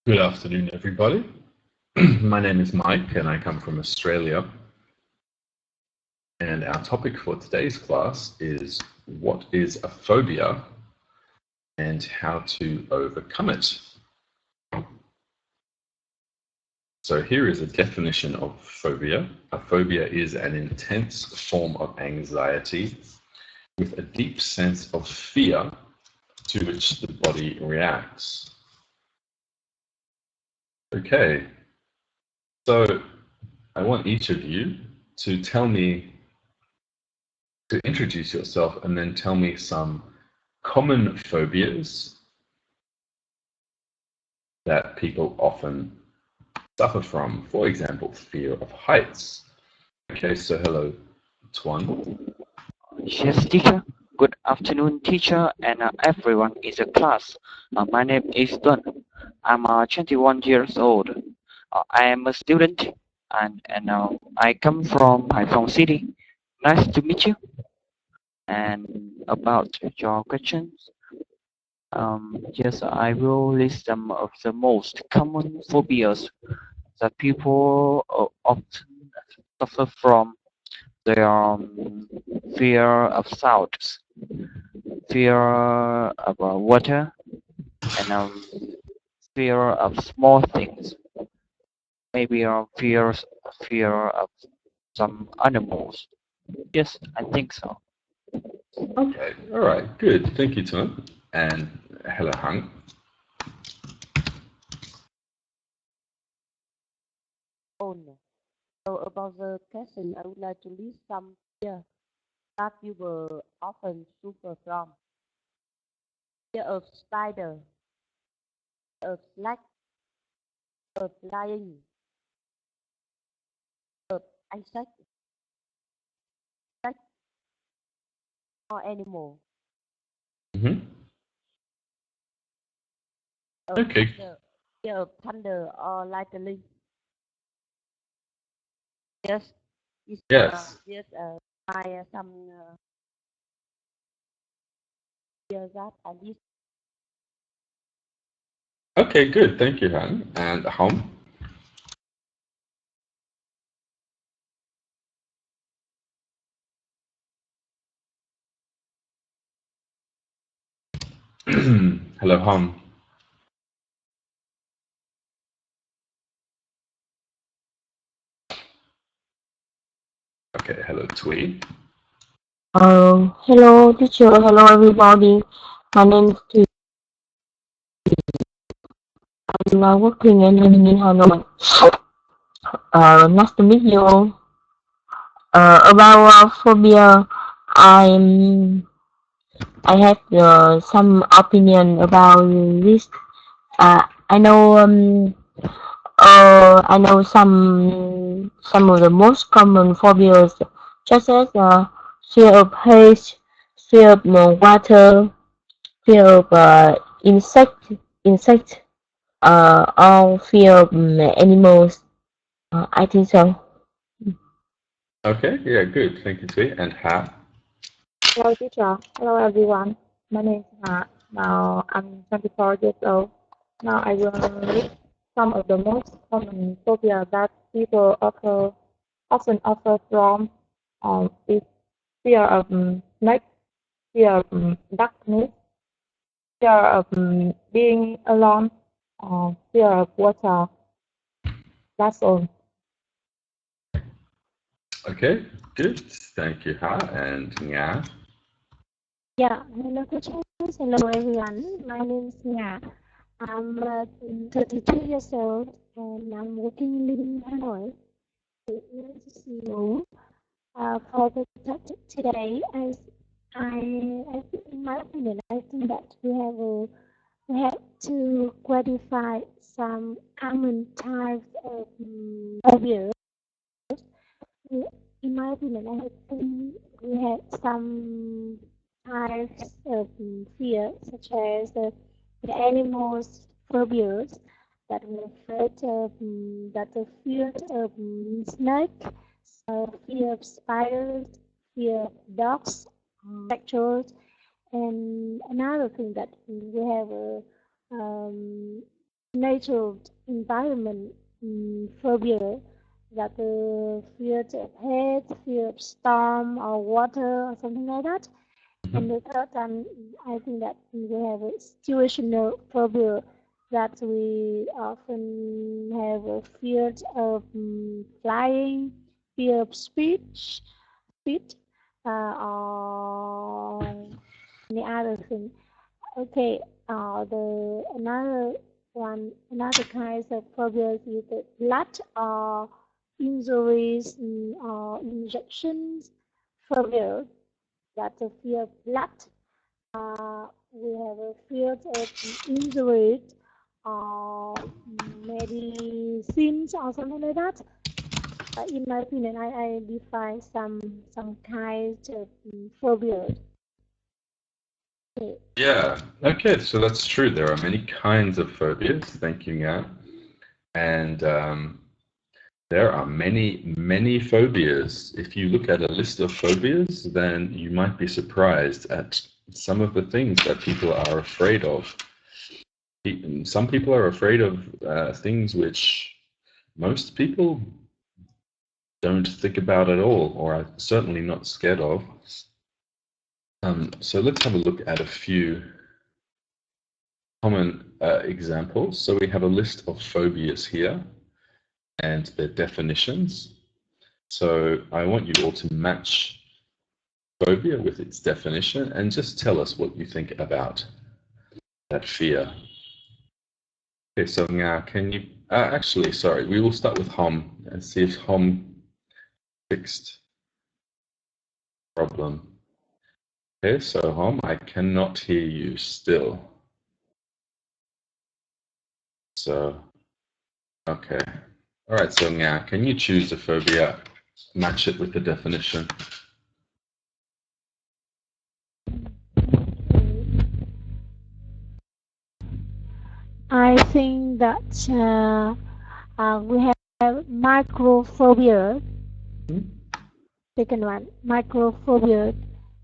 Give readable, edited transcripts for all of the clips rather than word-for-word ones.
Good afternoon, everybody. My name is Mike and I come from Australia. And our topic for today's class is what is a phobia and how to overcome it. So here is a definition of phobia. A phobia is an intense form of anxiety with a deep sense of fear to which the body reacts. Okay, so I want each of you to introduce yourself and then tell me some common phobias that people often suffer from. For example, fear of heights. Okay, so hello, Tuan. Yes, teacher. Good afternoon, teacher, and everyone in the class. My name is Tuan. I'm 21 years old. I am a student, and I come from Haiphong City. Nice to meet you. And about your questions, yes, I will list some of the most common phobias that people often suffer from. They are fear of sounds, fear of water, and fear of small things. Maybe fear of some animals. Yes, I think so. Okay, all right, good. Thank you, Tuan. And hello, Hang. own. So about the question, I would like to list some fear that people often suffer from. Fear of spider, of black, of flying, of insect, insect or animal, Mm-hmm. of Okay, thunder, fear of thunder or lightning. Yes, yes. yes, my some fear that I list. Okay, good. Thank you, Hang. And Hom. Hello, Hom. Okay, hello, Twee. Hello teacher, hello everybody. My name is Thùy. I'm working and living in Hanoi. Nice to meet you. About phobia, I'm I have some opinion about this. I know I know some of the most common phobias, such as fear of heights, fear of water, fear of insect, or fear of animals. I think so. Okay, yeah, good. Thank you, Twee. And Ha. Hello, teacher. Hello, everyone. My name is Ha. Now, I'm 24 years old. Now, I will list some of the most common phobia that people often offer from is fear of snakes, fear of darkness, fear of being alone, fear of water. That's all. Okay, good. Thank you, Ha. And Nga. Yeah, hello teachers, hello everyone. My name is Nga. I'm 32 years old and I'm working and living in Hanoi. It's nice to see you. For the topic today, in my opinion, I think that we have to quantify some common types of abuse. In my opinion, I think we have some types of fear, such as the animals phobias that we afraid of, that the fear of snake, fear of spiders, fear of dogs, specters, and another thing that we have natural environment phobia, that fear of height, fear of storm or water or something like that. And the third one, I think that we have a situational phobia, that we often have a fear of flying, fear of speed, or any other thing. Okay, another kind of phobias is the blood or injuries or injections phobia, that the fear of blood. We have a fear of injuries or medicines or something like that. In my opinion, I define some kinds of phobias. Okay. Yeah, okay, so that's true. There are many kinds of phobias. Thank you, Nga. And there are many phobias. If you look at a list of phobias, then you might be surprised at some of the things that people are afraid of. Some people are afraid of things which most people don't think about at all, or are certainly not scared of. So let's have a look at a few common examples. So we have a list of phobias here and their definitions. So I want you all to match phobia with its definition and just tell us what you think about that fear. Okay, so now can you, actually, sorry, we will start with Hom and see if Hom fixed problem. Okay, so Hom, I cannot hear you still. So, okay. All right, so now can you choose a phobia, match it with the definition? I think that we have microphobia. Second one, microphobia.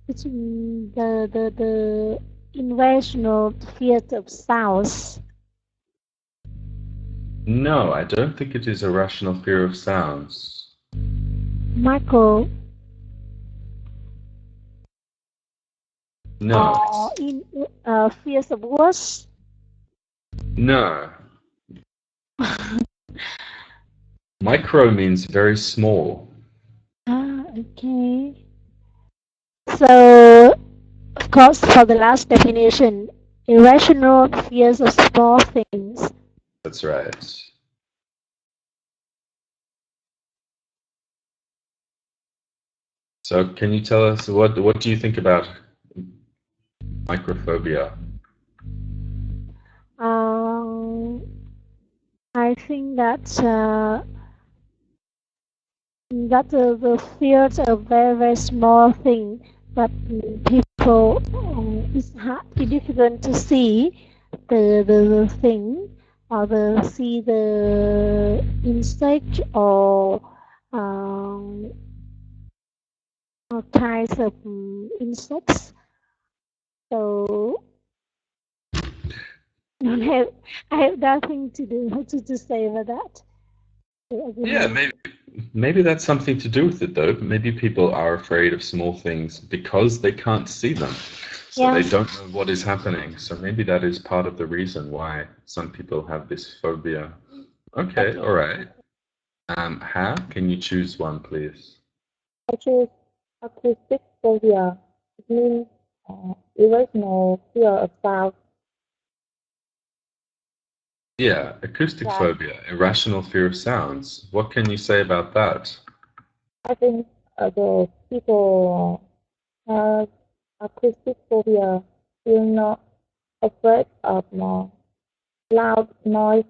It's the irrational fear of sounds. No, I don't think it is a rational fear of sounds. Micro. No. In fears of words. No. Micro means very small. Okay. So, of course, for the last definition, irrational fears of small things. That's right. So can you tell us what do you think about microphobia? I think that the fears of very small thing, but people it's difficult to see the thing, or see the insect or all kinds of insects. So I have nothing to say about that. Yeah, maybe that's something to do with it, though. Maybe people are afraid of small things because they can't see them. So they don't know what is happening. So maybe that is part of the reason why some people have this phobia. Okay, all right. Ha, can you choose one, please? I choose acoustic phobia. It means irrational fear of sound. Yeah, acoustic phobia, irrational fear of sounds. What can you say about that? I think the people have acoustic phobia feel not afraid of loud noise,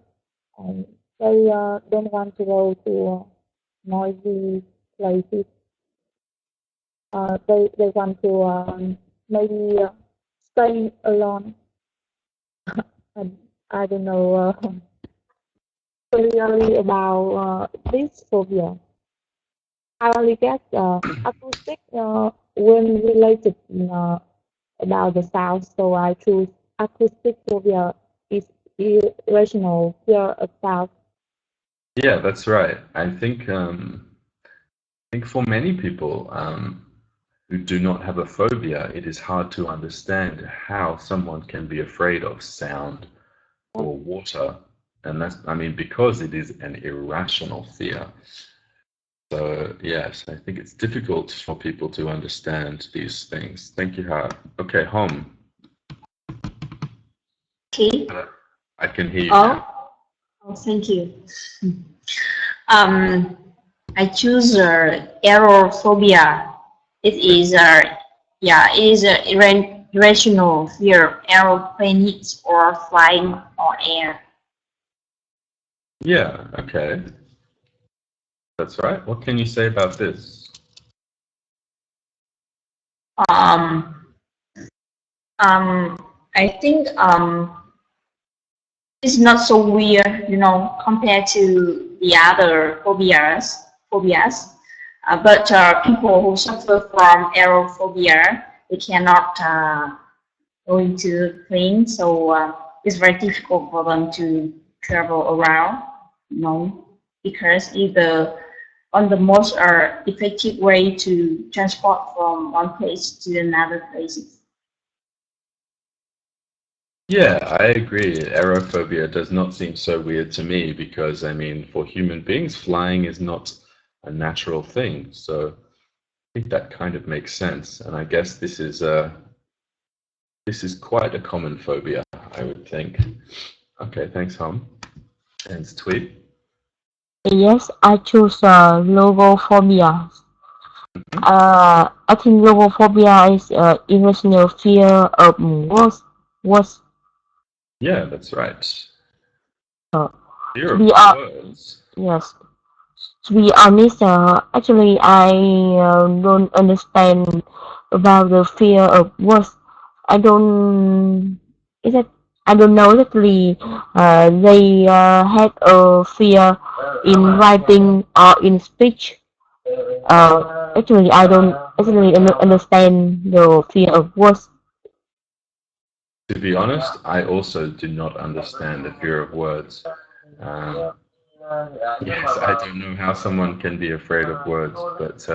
and they don't want to go to noisy places. They want to maybe stay alone. And I don't know clearly about this phobia. I only guess acoustic when related about the sound, so I choose acoustic phobia is irrational fear of doubt. Yeah, that's right. I think for many people who do not have a phobia, it is hard to understand how someone can be afraid of sound or water, and that's, I mean, because it is an irrational fear. So yes, I think it's difficult for people to understand these things. Thank you, Ha. Okay, Hom, Okay. I can hear you Oh, now. thank you. I choose aerophobia. It is irrational fear of aeroplanes or flying on air. Yeah, okay. That's right. What can you say about this? I think it's not so weird, compared to the other phobias. But people who suffer from aerophobia, they cannot go into plane, so it's very difficult for them to travel around, because either on the most effective way to transport from one place to another place. Yeah, I agree. Aerophobia does not seem so weird to me because, I mean, for human beings, flying is not a natural thing. So I think that kind of makes sense. And I guess this is quite a common phobia, I would think. Okay, thanks, Hom. And Tweet? Yes, I choose logophobia. I think logophobia is irrational fear of words. Yeah, that's right. Uh, Fear to of be words. yes, to be honest, actually I don't understand about the fear of words. I don't. Is it? I don't know exactly. They had a fear in writing or in speech. Actually, I don't actually understand the fear of words. To be honest, I also do not understand the fear of words. Yes, I don't know how someone can be afraid of words, but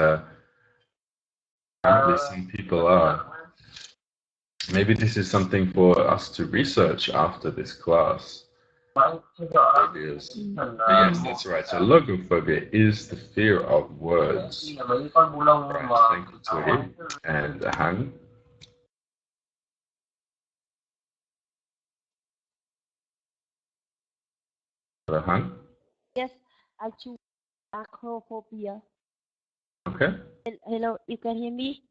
apparently some people are. Maybe this is something for us to research after this class. Phobias. But yes, that's right. So logophobia is the fear of words. Right, thank you, Tui. And Hang. Hello, Hang. Yes, I choose acrophobia. Okay. Hello, you can hear me?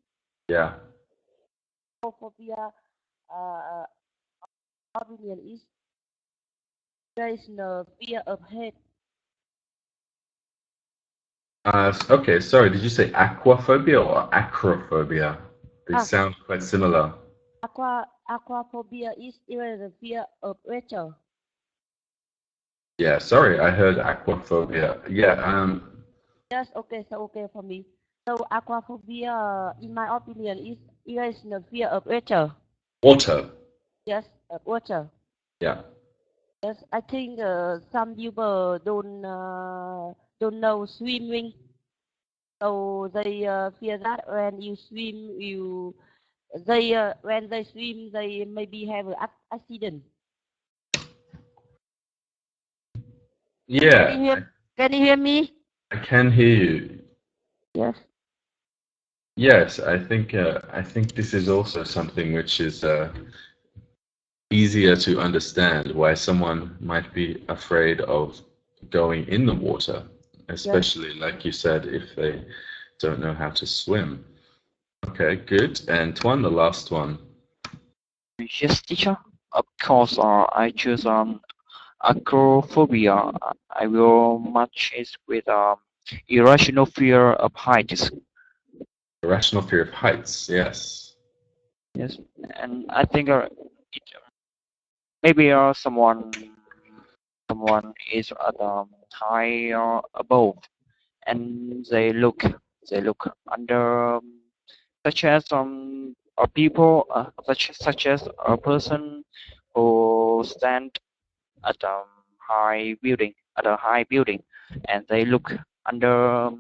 Yeah. Acrophobia opinion is there is no fear of height. Okay, sorry, did you say aquaphobia or acrophobia? They Ah, sound quite similar. aquaphobia is even the fear of water. Yeah, sorry, I heard aquaphobia. Yeah, Yes, okay, so okay for me. So aquaphobia, in my opinion, is irrational fear of water. water. Yes, water. Yeah. Yes, I think some people don't know swimming, so they fear that when you swim, when they swim, they maybe have an accident. Yeah, Can you hear me? I can hear you. Yes. Yes, I think this is also something which is easier to understand why someone might be afraid of going in the water, especially like you said, if they don't know how to swim. Okay, good. And Tuan, the last one. Yes, teacher. Of course, I choose acrophobia. I will match it with irrational fear of heights. Irrational fear of heights, yes. Yes, and I think maybe someone is at high above, and they look under, such as a people such as a person who stand at a high building, and they look under.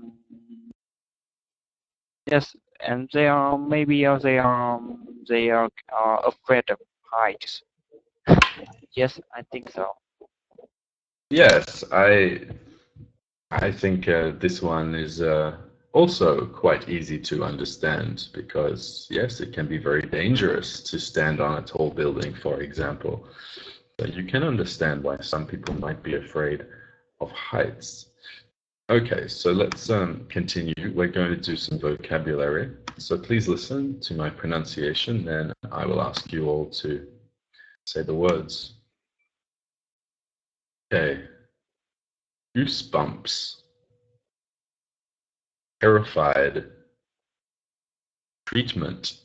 Yes, and they are maybe they are afraid of heights. Yes, I think so. Yes, I think this one is also quite easy to understand because yes, it can be very dangerous to stand on a tall building, for example. So you can understand why some people might be afraid of heights. Okay, so let's continue. We're going to do some vocabulary. So please listen to my pronunciation, then I will ask you all to say the words. Okay. Goosebumps. Terrified. Treatment.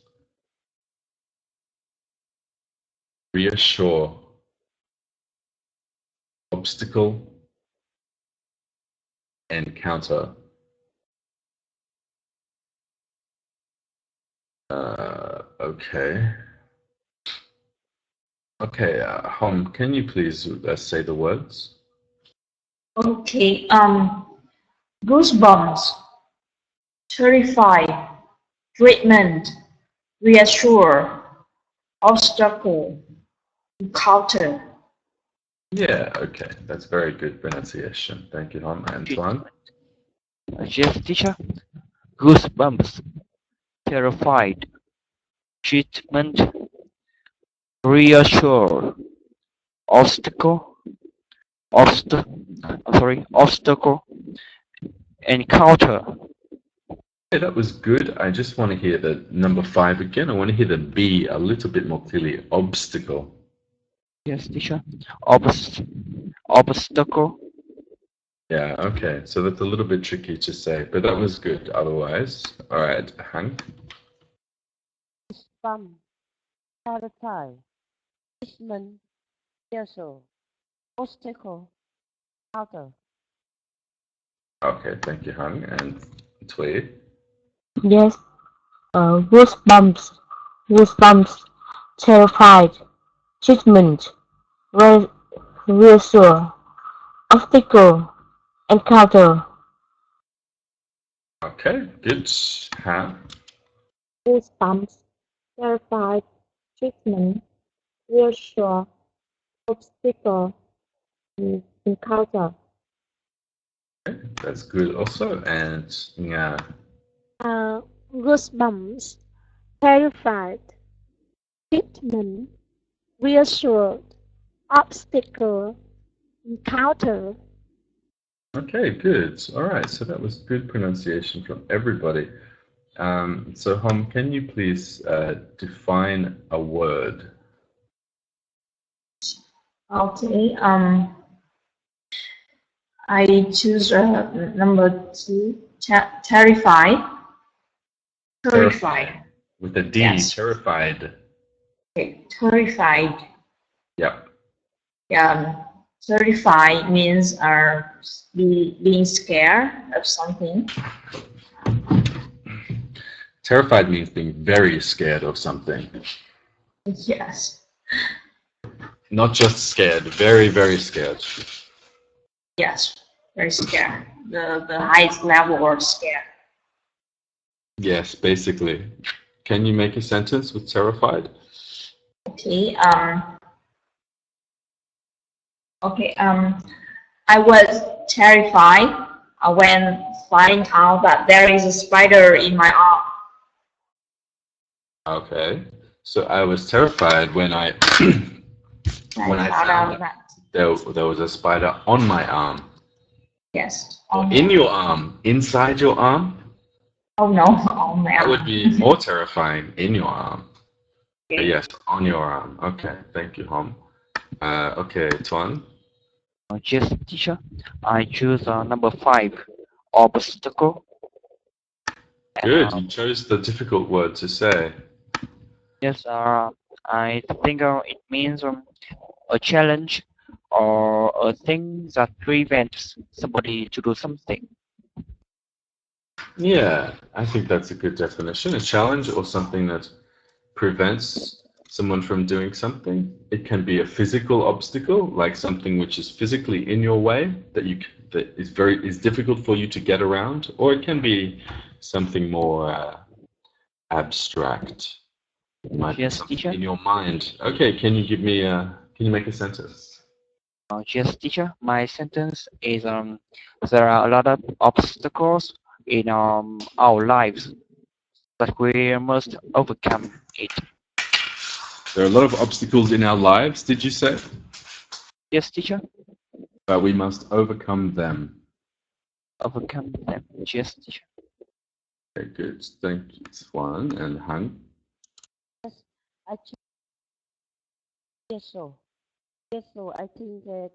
Reassure. Obstacle. Encounter. Okay. Okay, Hom, can you please say the words? Okay. Goosebumps, terrified, treatment, reassure, obstacle, encounter. Yeah, okay. That's very good pronunciation. Thank you, Hom. Antoine? Yes, teacher. Goosebumps, terrified, treatment, reassure, obstacle, obstacle, encounter. Yeah, that was good. I just want to hear the number 5 again. I want to hear the B a little bit more clearly. Obstacle. Yes, teacher. Obstacle. Yeah, okay. So that's a little bit tricky to say, but that was good otherwise. All right, Hank. Goosebumps, terrified, treatment, reassure, obstacle, encounter. Okay, thank you, Hung. And Twee. Yes. Goosebumps. Goosebumps. Terrified. Treatment. Reassure. Obstacle. Encounter. Okay, good. Han. Goosebumps, terrified, treatment, reassure, obstacle, encounter. Okay, that's good also. And Nga. Goosebumps, terrified, treatment, reassured, obstacle, encounter. Okay, good. All right, so that was good pronunciation from everybody. So, Hom, can you please define a word? Okay. I choose number 2. Terrified. Terrified. With a D, Yes. terrified. Okay. Terrified. Yep. Terrified means being scared of something. Terrified means being very scared of something. Yes. Not just scared, very, very scared. Yes. Very scared. The highest level of scared. Yes, basically. Can you make a sentence with terrified? Okay. I was terrified when finding out that there is a spider in my arm. Okay. So I was terrified when I when I found that there was a spider on my arm. Yes. In your arm, inside your arm. Oh no, on my That arm. would be more terrifying. In your arm. Okay. Yes, on your arm. Okay, thank you, Hom. Okay, Tuan. Yes, teacher. I choose number 5, obstacle. Good, you chose the difficult word to say. Yes, I think it means a challenge or a thing that prevents somebody to do something. Yeah, I think that's a good definition. A challenge or something that prevents someone from doing something. It can be a physical obstacle, like something which is physically in your way that is difficult for you to get around, or it can be something more abstract. It might be Yes, something teacher. in your mind. Okay, can you make a sentence? Yes, teacher. My sentence is there are a lot of obstacles in our lives, but we must overcome it. There are a lot of obstacles in our lives, did you say? Yes, teacher. But we must overcome them. Overcome them. Yes, teacher. Okay, good. Thank you, Swan and Han. Yes, I think yes, so. Yes, so I think that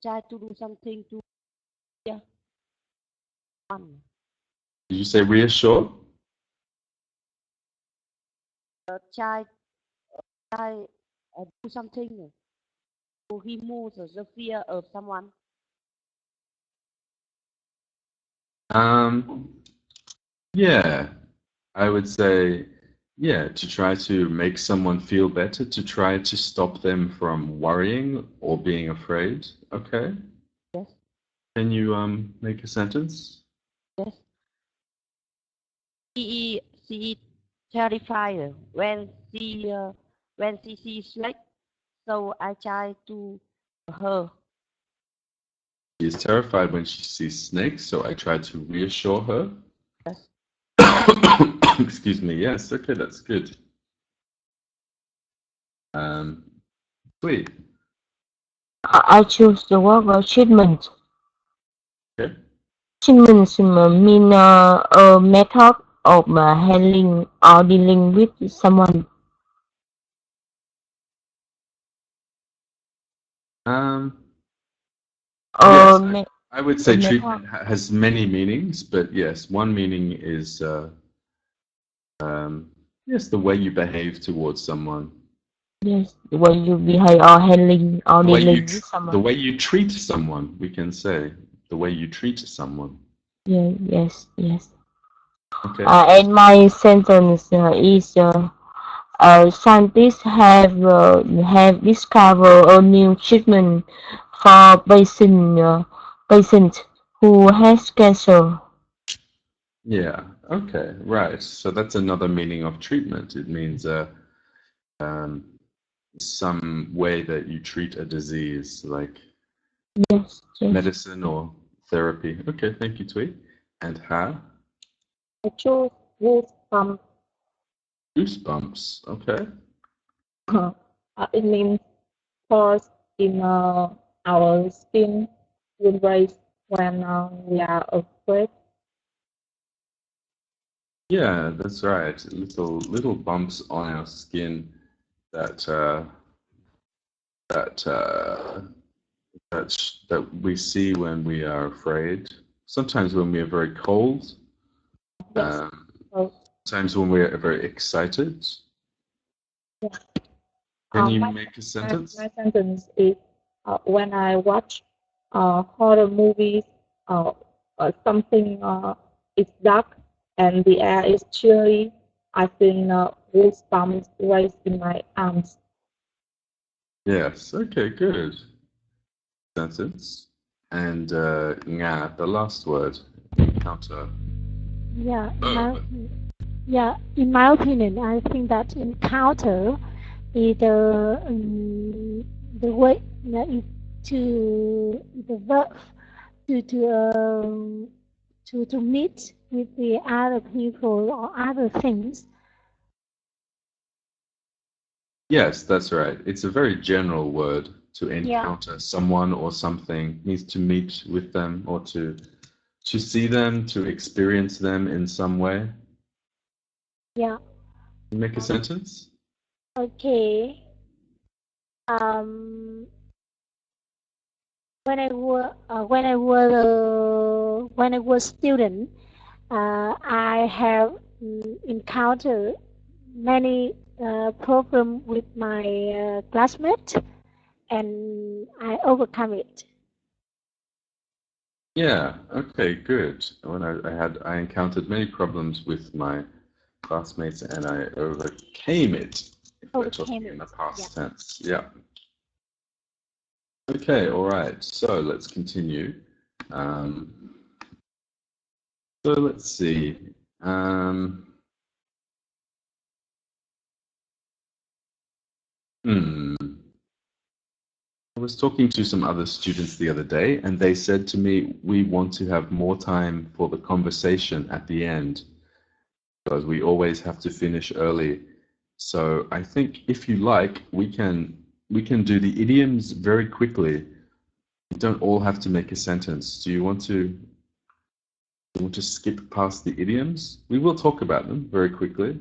try to do something to yeah fun. Did you say reassure? Try do something to remove the fear of someone. Yeah, I would say, yeah, to try to make someone feel better, to try to stop them from worrying or being afraid. Okay. Yes, Can you make a sentence? yes. She is terrified when she sees snake. So I try to her. She is terrified when she sees snakes, so I try to reassure her. Yes. Excuse me. Yes. Okay, that's good. Sweet. I choose the word treatment. Okay. Treatment mean a method of handling or dealing with someone. Yes, Me- I would say method. treatment has many meanings, but yes, one meaning is yes, the way you behave towards someone. Yes, the way you behave or handling or The way dealing you with the someone. way you treat someone, we can say the way you treat someone. Yeah, yes, yes. Okay. And my sentence is scientists have discovered a new treatment for patient who has cancer. Yeah. Okay. Right. So that's another meaning of treatment. It means um, some way that you treat a disease, like Yes, yes. medicine or therapy. Okay. Thank you, Tweet. And Ha? I choose goosebumps. Goosebumps. Okay. It means pulse in our skin will raise when we are afraid. Yeah, that's right. Little bumps on our skin that that that we see when we are afraid. Sometimes when we are very cold. Yes. So, Sometimes when we are very excited. yeah. Can you My make a sentence? sentence is when I watch horror movies, something is dark and the air is chilly, I feel goosebumps rise in my arms. Yes. Okay. Good. Sentence. And nga, the last word. Encounter. Yeah, Oh, in my opinion, I think that encounter is the way is to the verb to meet with the other people or other things. yes, that's right. It's a very general word. To Yeah, encounter someone or something means to meet with them or to see them, to experience them in some way. yeah. Make a sentence. Okay. Um, when I was student, I have encountered many problems with my classmates, and I overcome it. Yeah, okay, good. When I encountered many problems with my classmates and I overcame it. if we're talking in the past tense. Yeah. Okay, all right. So let's continue. So let's see. I was talking to some other students the other day, and they said to me, we want to have more time for the conversation at the end because we always have to finish early. So I think if you like, we can do the idioms very quickly. You don't all have to make a sentence. Do you want to skip past the idioms? We will talk about them very quickly.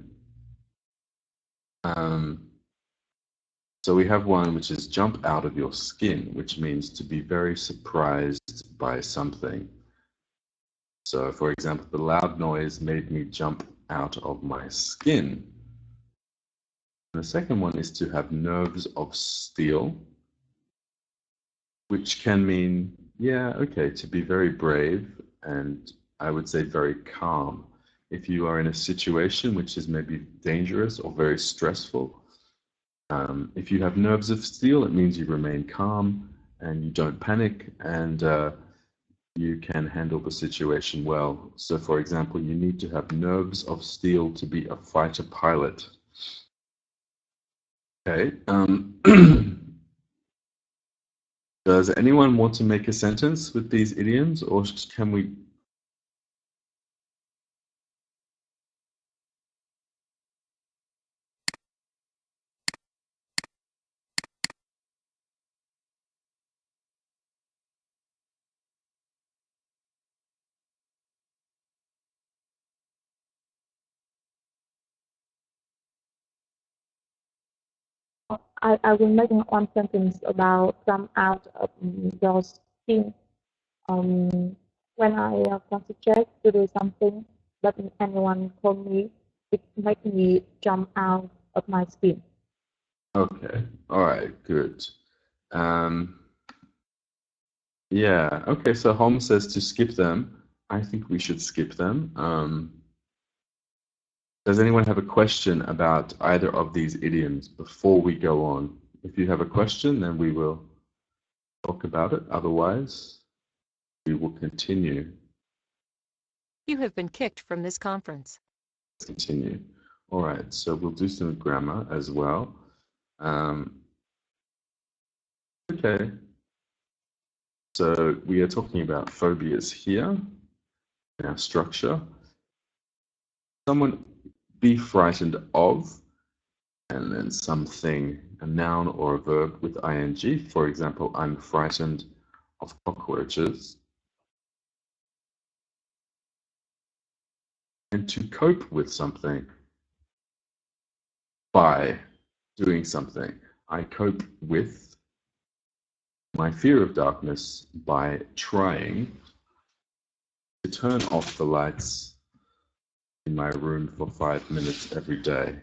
So we have one which is jump out of your skin, which means to be very surprised by something. So for example, the loud noise made me jump out of my skin. And the second one is to have nerves of steel, which can mean, yeah, okay, to be very brave, and I would say very calm. If you are in a situation which is maybe dangerous or very stressful, if you have nerves of steel, it means you remain calm and you don't panic, and you can handle the situation well. So for example, you need to have nerves of steel to be a fighter pilot. Okay. Does anyone want to make a sentence with these idioms, or can we? I will make one sentence about jump out of your skin. When I concentrate to do something, but anyone told me, it makes me jump out of my skin. Okay. All right. Good. Yeah. Okay. So Holmes says to skip them. I think we should skip them. Does anyone have a question about either of these idioms before we go on? If you have a question, then we will talk about it. Otherwise, we will continue. You have been kicked from this conference. Let's continue. All right, so we'll do some grammar as well. Okay. So we are talking about phobias here in our structure. Someone be frightened of, and then something, a noun or a verb with ing. For example, I'm frightened of cockroaches. And to cope with something by doing something. I cope with my fear of darkness by trying to turn off the lights in my room for 5 minutes every day.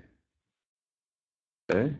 Okay?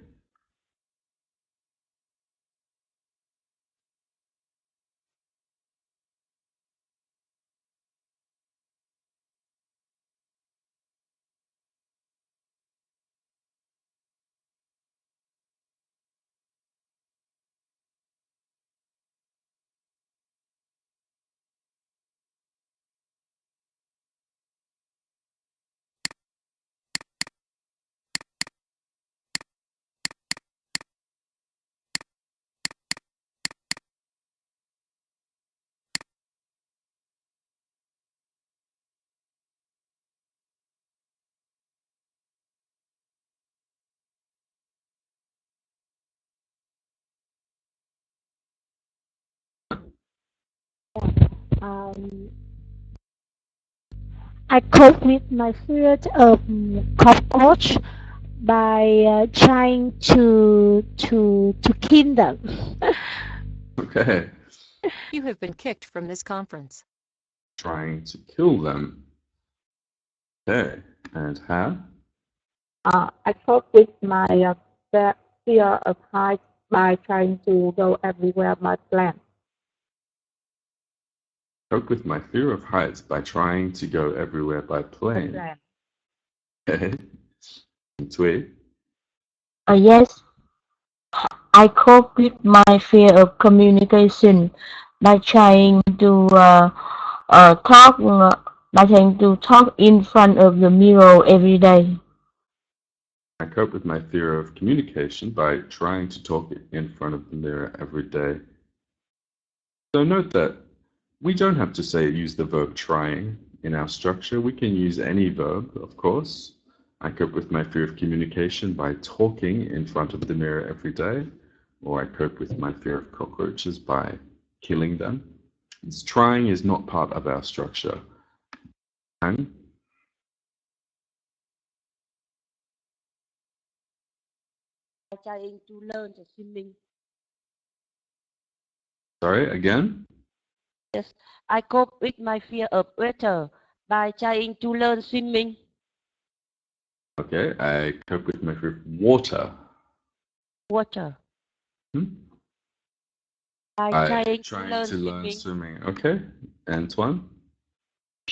I cope with my fear of cockroach by trying to kill them. Okay. You have been kicked from this conference. Trying to kill them. Okay. And how? I cope with my fear of heights by trying to go everywhere by plane. Cope with my fear of heights by trying to go everywhere by plane. Okay. And Tui? Yes, I cope with my fear of communication by trying to talk by trying to talk in front of the mirror every day. I cope with my fear of communication by trying to talk in front of the mirror every day. So note that we don't have to use the verb trying in our structure. We can use any verb, of course. I cope with my fear of communication by talking in front of the mirror every day, or I cope with my fear of cockroaches by killing them. Trying is not part of our structure. And Trying to learn the swimming. sorry, again? Yes, I cope with my fear of water by trying to learn swimming. Okay, I cope with my fear of water. Water. Hmm? By By trying trying to learn swimming. Okay, Antoine?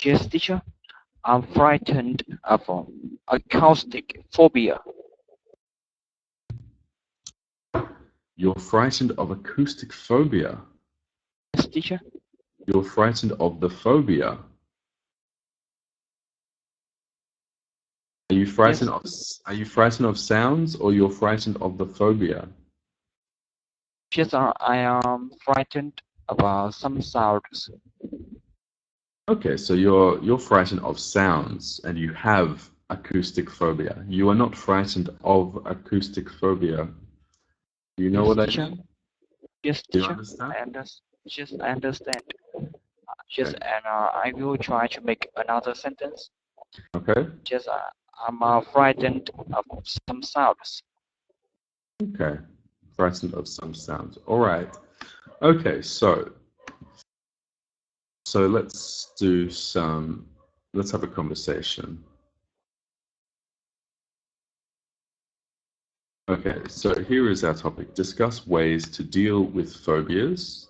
Yes, teacher. I'm frightened of acoustic phobia. You're frightened of acoustic phobia. Yes, teacher. You're frightened of the phobia. Are you frightened of sounds, or you're frightened of the phobia? Yes, I am frightened about some sounds. Okay, so you're frightened of sounds and you have acoustic phobia. You are not frightened of acoustic phobia. Do you know Yes, what I teacher. mean? Yes, Do you teacher. understand? Yes, I understand. Yes, Okay. and I will try to make another sentence. Okay. Yes, I'm frightened of some sounds. Okay. Frightened of some sounds. All right. Okay, so let's have a conversation. Okay, so here is our topic. Discuss ways to deal with phobias.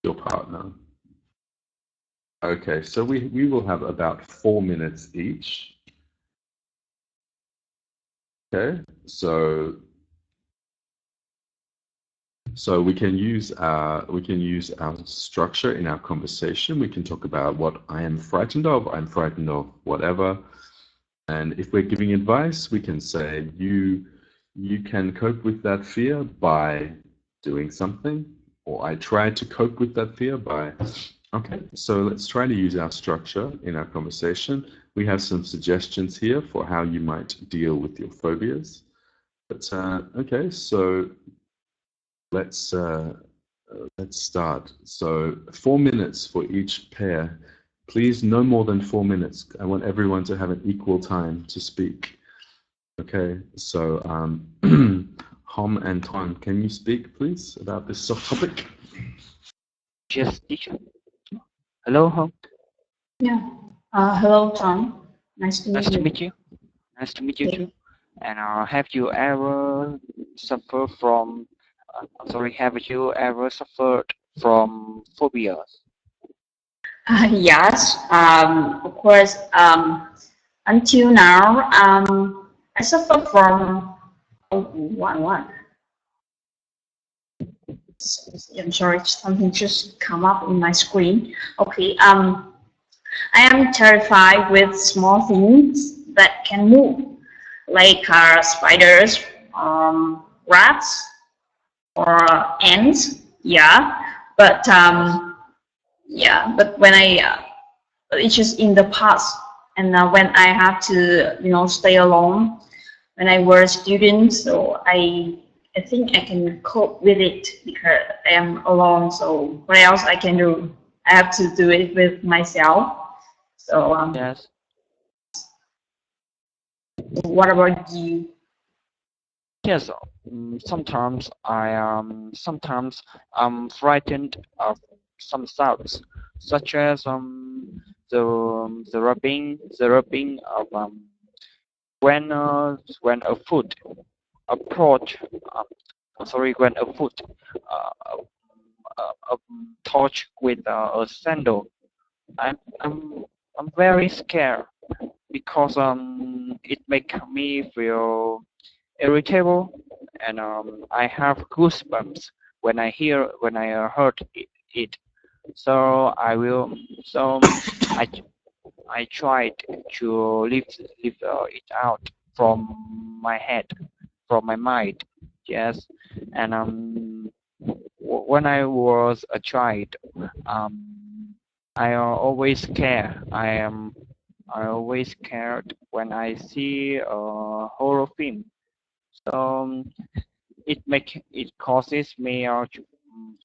Your partner. Okay, so we will have about 4 minutes each. Okay, so we can use our structure in our conversation. We can talk about what I am frightened of. I'm frightened of whatever. And if we're giving advice, we can say you can cope with that fear by doing something, or I tried to cope with that fear by. Okay, so let's try to use our structure in our conversation. We have some suggestions here for how you might deal with your phobias. But okay, so let's start. So 4 minutes for each pair. Please, no more than 4 minutes. I want everyone to have an equal time to speak. Okay, so Hom and Ton, can you speak, please, about this topic? Yes, teacher. Hello, Hong. Yeah. Hello, Tom. Nice to meet Nice you. to meet you. Nice to meet you Okay. too. And have you ever suffered from? Have you ever suffered from phobias? Yes. Of course. Until now, I suffer from one. I'm sorry, something just come up in my screen. Okay. I am terrified with small things that can move, like spiders, rats, or ants. Yeah, but when it's just in the past, and when I have to, stay alone when I was a student, so I think I can cope with it because I am alone. So what else I can do? I have to do it with myself. So Yes. what about you? Yes. Sometimes I'm frightened of some sounds, such as the rubbing of when a foot approach when a foot touch with a sandal. I'm I'm I'm very scared because it make me feel irritable, and I have goosebumps when I heard it. So I I tried to leave it out from my head, from my mind. Yes, and when I was a child, I always care. I always cared when I see a horror film. So it causes me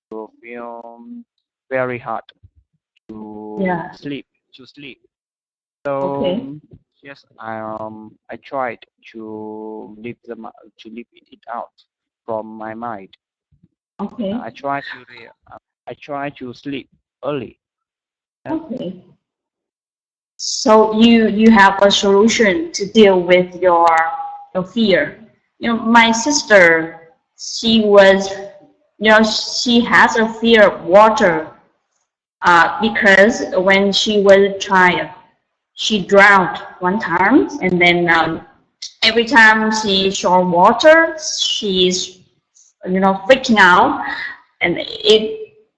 to feel very hard Yeah. to sleep. So Okay. yes, I tried to leave it out from my mind. Okay. I try to sleep early. Yes. Okay. So you have a solution to deal with your fear. You know, my sister, she was, she has a fear of water, because when she was a child, she drowned one time, and then every time she saw water, she's, freaking out, and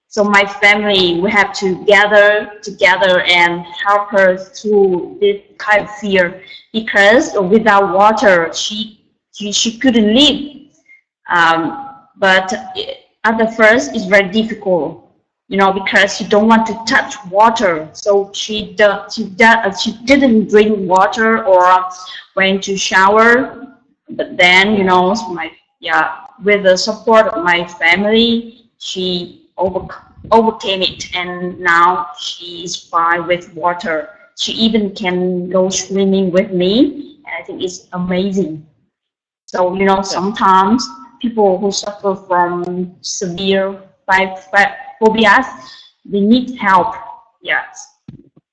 so my family, we have to gather together and help her through this kind of fear, because without water she couldn't live. But at the first it's very difficult, because she don't want to touch water, so she didn't drink water or went to shower. But then, with the support of my family, she overcame it, and now she is fine with water. She even can go swimming with me, and I think it's amazing. So, sometimes people who suffer from severe phobias, they need help. Yes,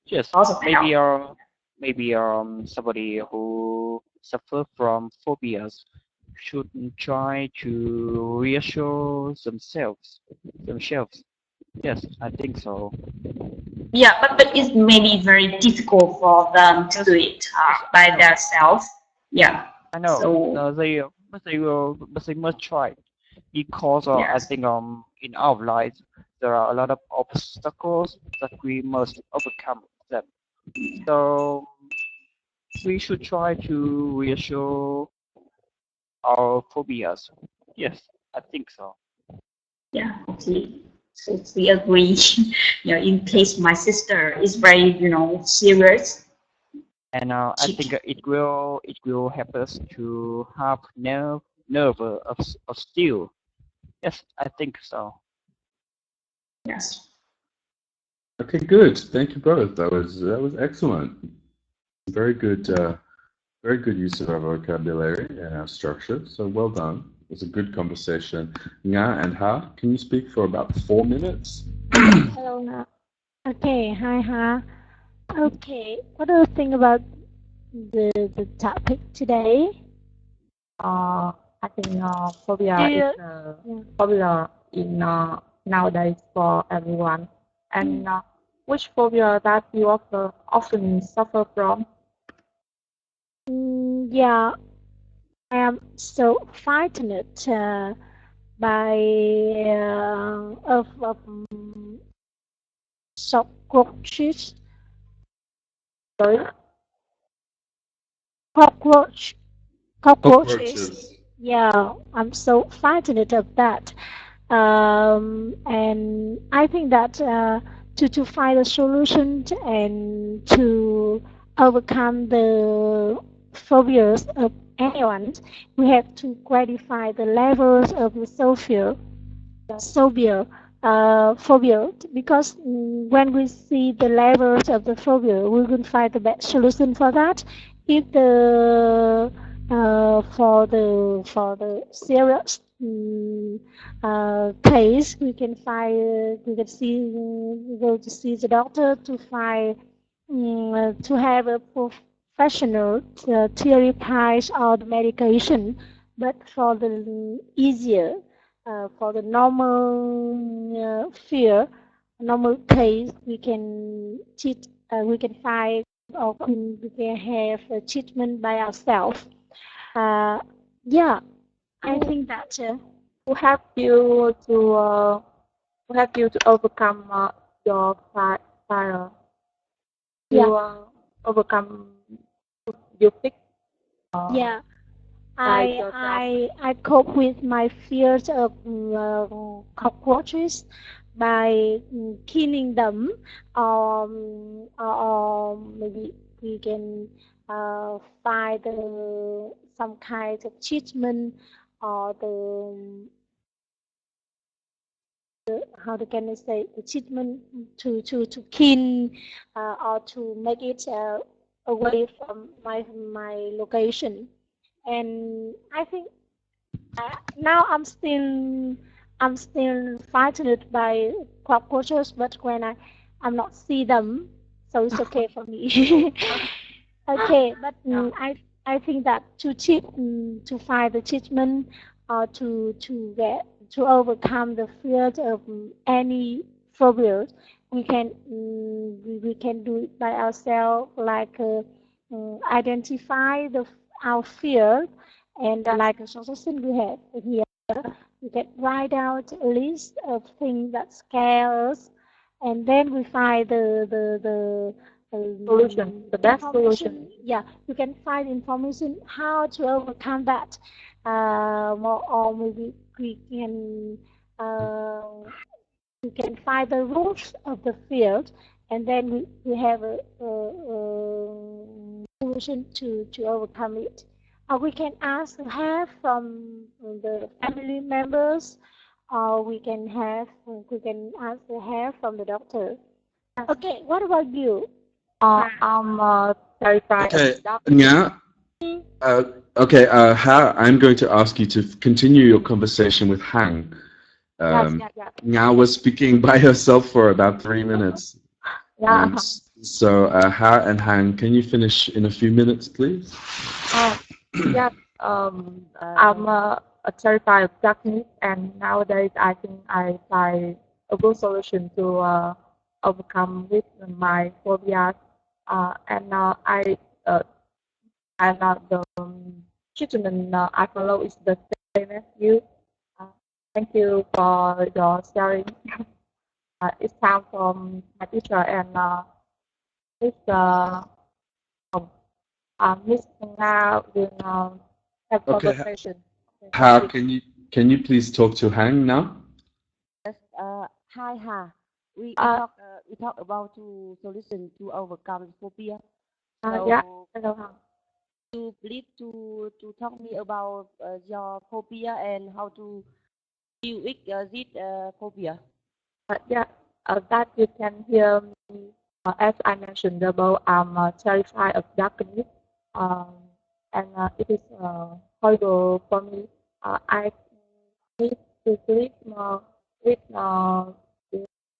Yes, lots of help. maybe somebody who suffer from phobias should try to reassure themselves. Yes, I think so. Yeah, but it may be very difficult for them to do it by themselves. Yeah. I know. So But they must try, because I yes, think in our lives there are a lot of obstacles that we must overcome them. So we should try to reassure our phobias. Yes, I think so. yeah, okay. So we agree. In case my sister is very, serious, And I she, think it will help us to have nerve of steel. Yes, I think so. yes. Okay, good. Thank you both. That was excellent. Very good use of our vocabulary and our structure. So well done. It was a good conversation. Nga and Ha, can you speak for about 4 minutes? Hello, Na. Okay, hi, Ha. Okay, what do you think about the topic today? I think phobia Do is you, yeah. popular in nowadays for everyone. And which phobia that you often suffer from? Yeah, I am so frightened by cockroaches. Sorry? Cockroaches. Cockroaches. Yeah, I'm so frightened of that. And I think that to find a solution and to overcome the phobias of anyone, we have to quantify the levels of the phobia, because when we see the levels of the phobia, we will find the best solution for that. If the for the serious case, we can see go to see the doctor to find to have a professional therapist or the medication. But for the easier for the normal normal case, we can find or we can have a treatment by ourselves. Yeah, I think that Who help you to overcome your fire? yeah, To overcome you fix yeah. by I yourself. I I cope with my fears of cockroaches by killing them. Or maybe we can find some kind of treatment or how can I say the treatment to kill or to make it away from my location. And I think now I'm still frightened by cockroaches, but when I'm not see them, so it's okay for me. Okay, but I think that to find the treatment or to overcome the fear of any phobia, we can do it by ourselves, like identify our fear, and like a suggestion we have here, we can write out a list of things that scare us, and then we find Solution, the best solution. yeah, you can find information how to overcome that. Or maybe uh, we can find the roots of the field, and then we have a solution to overcome it. Or we can ask help from the family members, or we can ask help from the doctor. Okay, what about you? I'm terrified Okay, of dark. Nga. Okay, I'm going to ask you to continue your conversation with Hang. Yes. Nga was speaking by herself for about 3 minutes. Yeah. So, Ha and Han, can you finish in a few minutes, please? Yeah. I'm terrified of darkness, and nowadays I think I find a good solution to overcome with my phobias. And the treatment I follow is the same as you. Uh, Thank you for your sharing. It's time for my teacher and Miss Miss Nga will have Okay, conversation. Okay, Ha, thank you. can you please talk to Hang now? Yes, hi, Ha. We Uh, talk about to solution to overcome phobia. yeah, So hello, Hằng. you please to talk me about your phobia and how to deal with this phobia. Yeah, that you can hear me. As I mentioned above, I'm terrified of darkness, um, and it is horrible for me. I need to sleep with the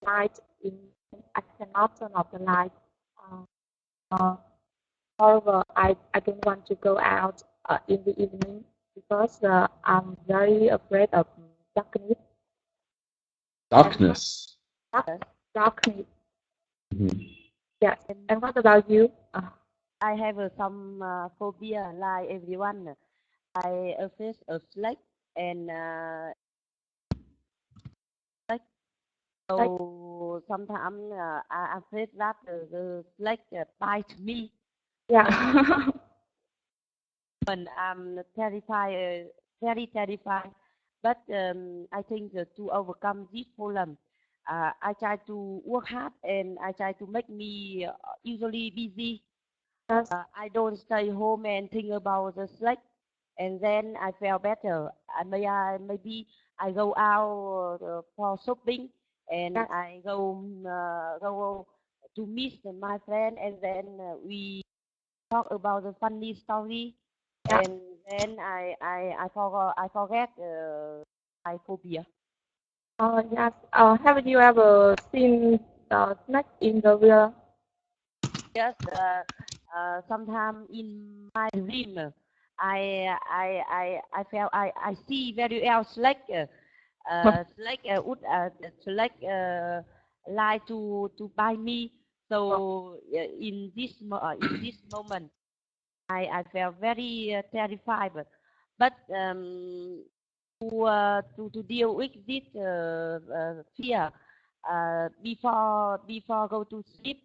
light in. I cannot turn off the light. Uh, uh, However, I don't want to go out in the evening because I'm very afraid of darkness. Darkness. Darkness. Mhm. Yes. And what about you? I have some phobia like everyone. I afraid of snake and snake. So sometimes I afraid that the snake bite me. Yeah. When I'm terrified, very terrified. But I think to overcome this problem, I try to work hard and I try to make me usually busy. Yes. I don't stay home and think about the sleep, and then I feel better. Maybe I go out for shopping, and Yes. I go to meet my friend, and then we talk about the funny story, Yeah. and then I forget my phobia. Yes. Haven't you ever seen snake in the real? Yes, sometimes in my dream, I felt I see very well like would like lie to buy me. So in this moment, I felt very terrified. But to deal with this fear, before go to sleep,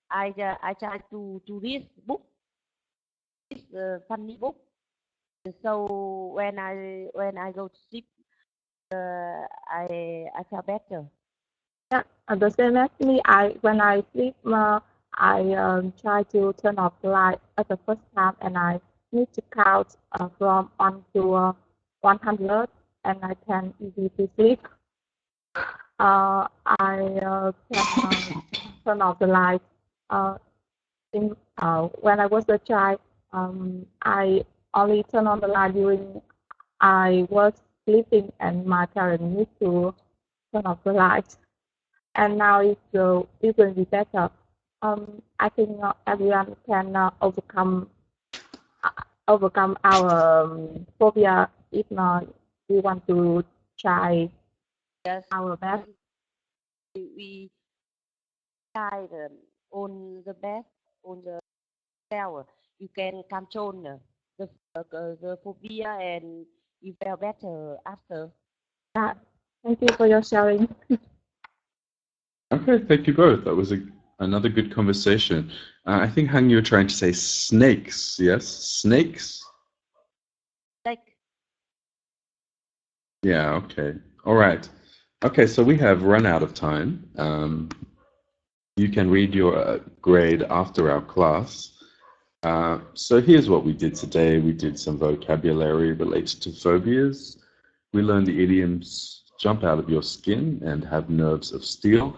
I try to read book, funny book. So when I go to sleep, I feel better. Yeah, the same as me. When I sleep, I try to turn off the light at the first time, and I need to count from 1 to 100, and I can easily sleep. I can turn off the light. When I was a child, I only turn on the light during I was sleeping, and my parents need to turn off the light. And now it will be better. I think everyone can overcome our phobia if not we want to try Yes, our best. we try on the best on the cell. You can control the phobia, and you feel better after. Yeah. Thank you for your sharing. Okay, thank you both. That was another good conversation. I think, Hang, you were trying to say snakes, yes? Snakes? Like, Yeah, okay. All right. Okay, so we have run out of time. You can read your grade after our class. So here's what we did today. We did some vocabulary related to phobias. We learned the idioms jump out of your skin and have nerves of steel.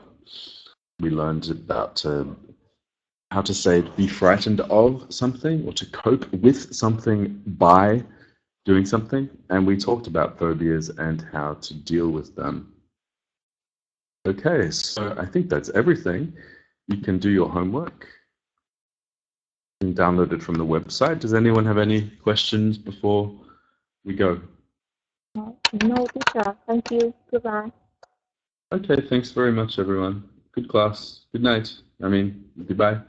We learned about how to say be frightened of something or to cope with something by doing something. And we talked about phobias and how to deal with them. Okay, so I think that's everything. You can do your homework. You can download it from the website. Does anyone have any questions before we go? No, teacher. Thank you. Goodbye. Okay, thanks very much, everyone. Good class. Good night. I mean, goodbye.